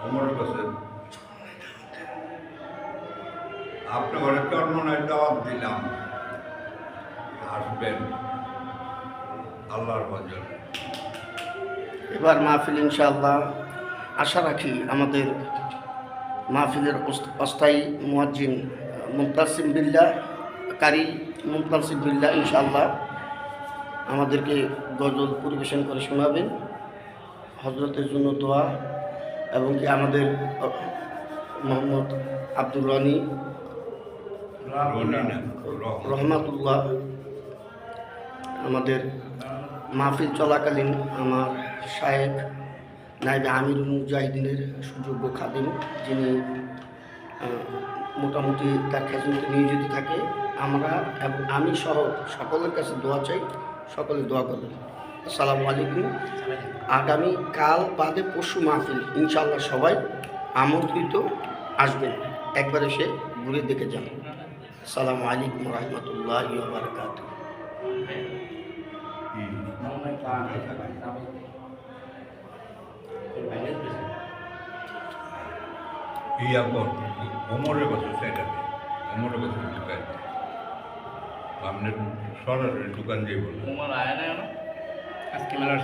ওমরের কাছে আপনার ঘরে চরমনায় দাওয়াত দিলাম, আসবেন আল্লাহর ভজন। এবার মাহফিল ইনশাআল্লাহ আশা রাখি আমাদের মাহফিলের অস্থায়ী মুয়াজ্জিন মুনতাসিম বিল্লাহ, কারি মুনতাসিম বিল্লাহ ইনশাআল্লাহ আমাদেরকে গজল পরিবেশন করে শোনাবেন। হজরতের জন্য দোয়া, এবং কি আমাদের মোহাম্মদ আব্দুর রানী রহমাতুল্লাহ আমাদের মাহফিল চলাকালীন আমার শায়েখ নায়েবে আমিরুল মুজাহিদিনের সুযোগ্য খাদিম, যিনি মোটামুটি তার খেজমতে নিয়োজিত থাকে। আমরা এবং আমি সহ সকলের কাছে দোয়া চাই, সকলে দোয়া করবেন। আসসালামু আলাইকুম। আগামী কাল বাদে পরশু মাহফিল ইনশাআল্লাহ, সবাই আমন্ত্রিত, আসবেন, একবার এসে ঘুরে দেখে যান। আসসালামু আলাইকুম রহমতুল্লাহি ওয়া বারাকাতুহু। ওমরের কাছে সেটা ওমরের কাছে দোকান আপনার সরাসরি দোকান দিয়ে বলুন। আজকে মেলার